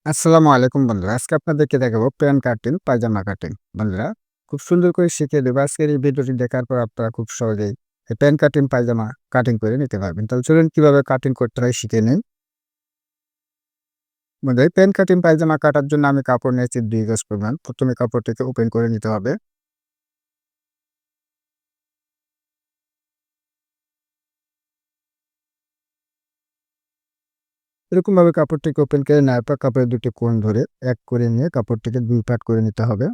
আসসালামু আলাইকুম বন্ধুরা। আজকে আপনাদেরকে দেখাবো প্যান্ট কাটিং, পায়জামা কাটিং। বন্ধুরা, খুব সুন্দর করে শিখিয়ে দেবো। আজকের এই ভিডিওটি দেখার পর আপনারা খুব সহজেই এই প্যান্ট কাটিং, পায়জামা কাটিং করে নিতে পারবেন। তাহলে চলুন কিভাবে কাটিং করতে হয় শিখে নিন। বন্ধুরা, এই প্যান্ট কাটিং, পায়জামা কাটার জন্য আমি কাপড় নিয়েছি ২ গজ পরিমাণ। ১ম এ কাপড়টিকে ওপেন করে নিতে হবে। এরকমভাবে কাপড়টিকে ওপেন করে নেওয়ার পর কাপড়ের ২ টি কোণ ধরে এক করে নিয়ে কাপড়টিকে ২ পার্ট করে নিতে হবে।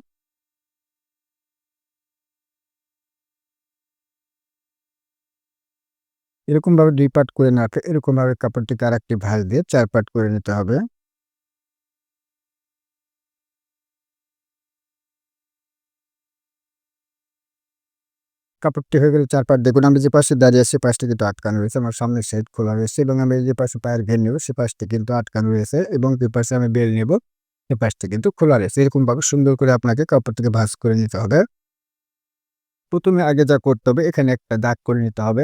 এরকমভাবে ২ পার্ট করে নেওয়ার পর এরকমভাবে কাপড়টিকে আরেকটি ভাঁজ দিয়ে ৪ পার্ট করে নিতে হবে। কাপড়টি হয়ে গেলে ৪ পাট দেখুন আমি যে পাশে দাঁড়িয়ে আছি সে পাশটি কিন্তু আটকানো রয়েছে। আমার সামনের সাইড খোলা রয়েছে এবং আমি যে পাশে পায়ের ঘের নেব সে পাশটি কিন্তু আটকানো রয়েছে এবং যে পাশে আমি বেল নেব সে পাশটি কিন্তু খোলা রয়েছে। এরকমভাবে সুন্দর করে আপনাকে কাপড়টিকে ভাঁজ করে নিতে হবে। ১ম এ আগে যা করতে হবে এখানে একটা দাগ করে নিতে হবে।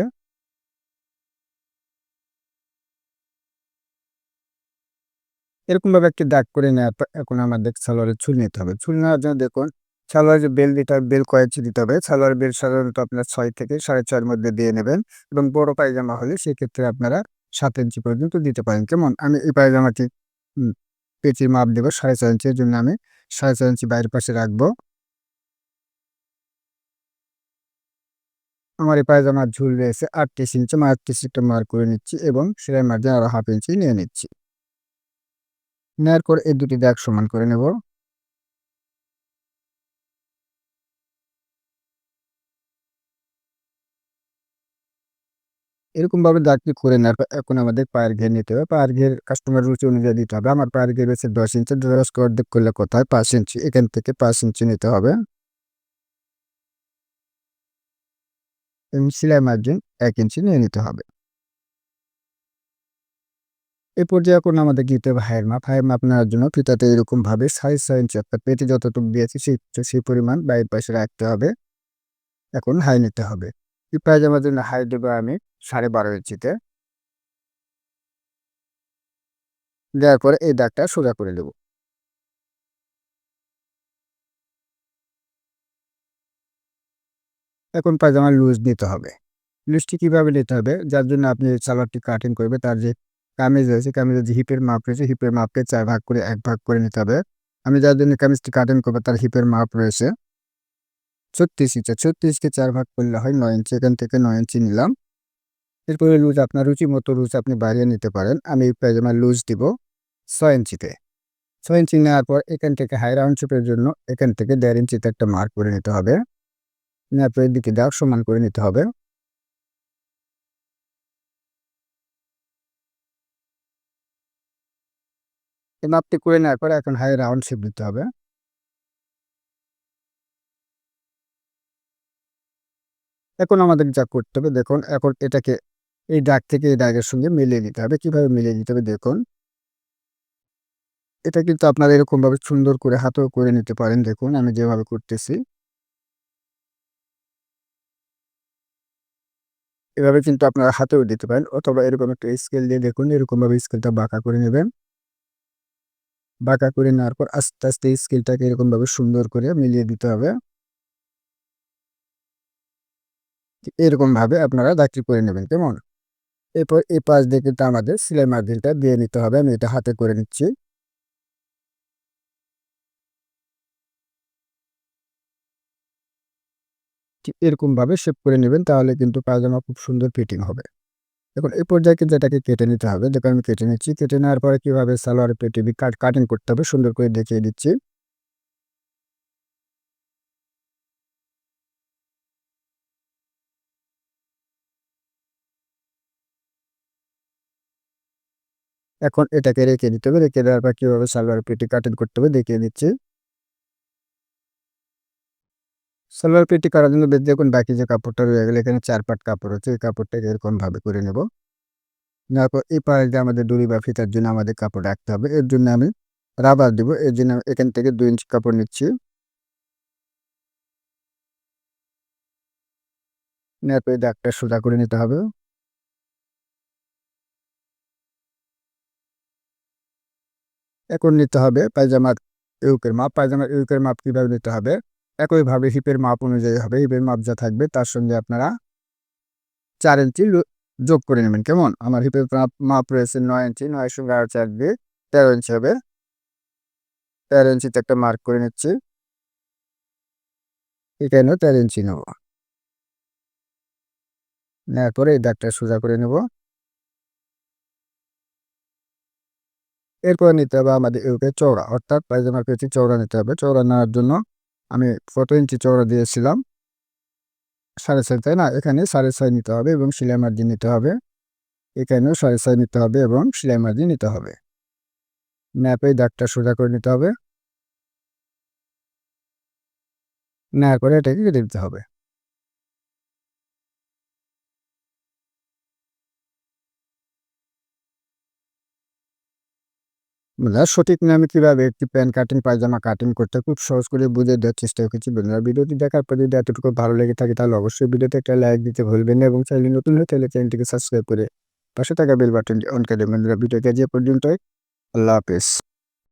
এরকমভাবে একটি দাগ করে নেওয়ার পর এখন আমাদের সালোয়ারের ঝুল নিতে হবে। ঝুল নেওয়ার জন্য দেখুন সালোয়ারের যে বেল দিতে হবে, বেল কয় ইঞ্চি দিতে হবে? সালোয়ারের বেল সাধারণত আপনার ৬ থেকে ৬.৫ এর মধ্যে দিয়ে নেবেন এবং বড় পায়জামা হলে সেক্ষেত্রে আপনারা ৭ ইঞ্চি পর্যন্ত দিতে পারেন। কেমন? আমি এই পায়জামাটি উম পেঁচির মাপ দেব ৪.৫ ইঞ্চি। এর জন্য আমি ৪.৫ ইঞ্চি বাইরের পাশে রাখবো। আমার এই পায়জামার ঝুল রয়েছে ৩৮ ইঞ্চি। আমি ৩৮ টা মার্ক করে নিচ্ছি এবং সেলাই মার্জিন আরো ১/২ ইঞ্চি নিয়ে নিচ্ছি। নেয়ার পর এই দুটি দাগ সমান করে নেব। এরকমভাবে দাগটি করে নেওয়ার পর এখন আমাদের পায়ের ঘের নিতে হবে। পায়ের ঘের কাস্টমারের রুচি অনুযায়ী দিতে হবে। আমার পায়ের ঘের হচ্ছে ১০ ইঞ্চি। ১০ কে অর্ধেক করলে কত হয়? ৫ ইঞ্চি। এখান থেকে ৫ ইঞ্চি নিতে হবে এবং সেলাই মার্জিন ১ ইঞ্চি নিয়ে নিতে হবে। এ পর্যায়ে এখন আমাদের দিতে হবে হাইয়ের মাপ। হাইয়ের মাপ নেওয়ার জন্য ফিতাতে এরকমভাবে ৬.৫ ইঞ্চি অর্থাৎ পেটে যতটুকু দিয়েছি সেই পরিমাণ বাইরের পাশে রাখতে হবে। এখন হাই নিতে হবে। এই পায়জামার জন্য হাই দেবো আমি ১২.৫ ইঞ্চিতে। দেওয়ার পরে এই দাগটা সোজা করে দেব। এখন পায়জামার লুজ নিতে হবে। লুজটি কিভাবে নিতে হবে? যার জন্য আপনি সালোয়ারটি কাটিং করবে তার যে কামিজ রয়েছে, কামিজের যে হিপের মাপ রয়েছে, হিপের মাপকে ৪ ভাগ করে ১ ভাগ করে নিতে হবে। আমি যার জন্য কামিজটি কাটিং করব তার হিপের মাপ রয়েছে ৩৬ ইঞ্চি। ৩৬ কে ৪ ভাগ করলে হয় ৯ ইঞ্চি। এখান থেকে ৯ ইঞ্চি নিলাম। এরপরে লুজ আপনার রুচি মতো লুজ আপনি বাড়িয়ে নিতে পারেন। আমি এই পায়জামার লুজ দিব ৬ ইঞ্চিতে। ৬ ইঞ্চি নেওয়ার পর এখান থেকে হাই রাউন্ড শেপের জন্য এখান থেকে ১.৫ ইঞ্চিতে একটা মার্ক করে নিতে হবে। নেওয়ার পর এদিকে দাগ সমান করে নিতে হবে। এই মাপটি করে নেওয়ার পর এখন হাই রাউন্ড শেপ দিতে হবে। এখন আমাদের যা করতে হবে দেখুন, এখন এটাকে এই দাগ থেকে এই দাগের সঙ্গে মিলিয়ে দিতে হবে। কিভাবে মিলিয়ে দিতে হবে দেখুন। এটা কিন্তু আপনারা এরকমভাবে সুন্দর করে হাতেও করে নিতে পারেন। দেখুন আমি যেভাবে করতেছি। এভাবে কিন্তু আপনারা হাতেও দিতে পারেন অথবা এরকম একটা স্কেল দিয়ে দেখুন এরকমভাবে স্কেলটা বাঁকা করে নেবেন। বাঁকা করে নেওয়ার পর আস্তে, আস্তে স্কেলটাকে এরকমভাবে সুন্দর করে মিলিয়ে দিতে হবে। এরকমভাবে আপনারা দাগটি করে নেবেন। কেমন? এরপর এই পাশ দিয়ে কিন্তু আমাদের সেলাই মার্জিনটা দিয়ে নিতে হবে। আমি এটা হাতে করে নিচ্ছি। ঠিক এরকমভাবে শেপ করে নিবেন তাহলে কিন্তু পায়জামা খুব সুন্দর ফিটিং হবে। দেখুন এই পর্যায়ে কিন্তু এটাকে কেটে নিতে হবে। দেখুন আমি কেটে নিচ্ছি। কেটে নেওয়ার পরে কিভাবে সালোয়ারের পেটি কাটিং করতে হবে সুন্দর করে দেখিয়ে দিচ্ছি। এখন এটাকে রেখে দিতে হবে। রেখে দেওয়ার পর কিভাবে সালোয়ারের পেটি কাটিং করতে হবে দেখিয়ে দিচ্ছি। সালোয়ার পেটি করার জন্য দেখুন বাকি যে কাপড়টা রয়ে গেল এখানে ৪ পাট কাপড় আছে। এই কাপড়টাকে এরকমভাবে করে নেব। নেওয়ার পর এই পাড়ে যে আমাদের দড়ি বা ফিতার জন্য আমাদের কাপড় রাখতে হবে। এর জন্য আমি রাবার দিব। এর জন্য আমি এখান থেকে ২ ইঞ্চি কাপড় নিচ্ছি। নেওয়ার পরে দাগটা সোজা করে নিতে হবে। এখন নিতে হবে পায়জামার ইউকের মাপ। পায়জামার ইউকের মাপ কীভাবে নিতে হবে? একইভাবে হিপের মাপ অনুযায়ী হবে। হিপের মাপ যা থাকবে তার সঙ্গে আপনারা 4 ইঞ্চি যোগ করে নেবেন। কেমন? আমার হিপের মাপ রয়েছে 9 ইঞ্চি। 9 এর সঙ্গে আরও 4 দিয়ে 13 ইঞ্চি হবে। 13 ইঞ্চিতে একটা মার্ক করে নিচ্ছি। এখানেও 13 ইঞ্চি নেব। নেওয়ার পরে এই দাগটা সোজা করে নেব। এরপর নিতে হবে আমাদের ইউকের চওড়া, অর্থাৎ পায়জামার পেঁচি চওড়া নিতে হবে। চওড়া নেওয়ার জন্য আমি কত ইঞ্চি চওড়া দিয়েছিলাম? 6.5, তাই না? এখানে 6.5 নিতে হবে এবং সেলাই মার্জিন নিতে হবে। এখানেও 6.5 নিতে হবে এবং সেলাই মার্জিন নিতে হবে। ম্যাপে দাগটা সোজা করে নিতে হবে। নেওয়ার পরে এটাকে কেটে দিতে হবে। বন্ধুরা, সঠিক নিয়মে কিভাবে একটি প্যান্ট কাটিং পায়জামা কাটিং করতে খুব সহজ করে বুঝিয়ে দেওয়ার চেষ্টা করেছি। বন্ধুরা, ভিডিওটি দেখার পর যদি এতটুকু ভালো লেগে থাকে তাহলে অবশ্যই ভিডিওতে একটা লাইক দিতে ভুলবেন না এবং চ্যানেলে নতুন হলে তাহলে চ্যানেলটিকে সাবস্ক্রাইব করে পাশে থাকা বেল বাটনটি অন করে দেবেন। বন্ধুরা, ভিডিওটি আজ এ পর্যন্তই। আল্লাহ হাফেজ।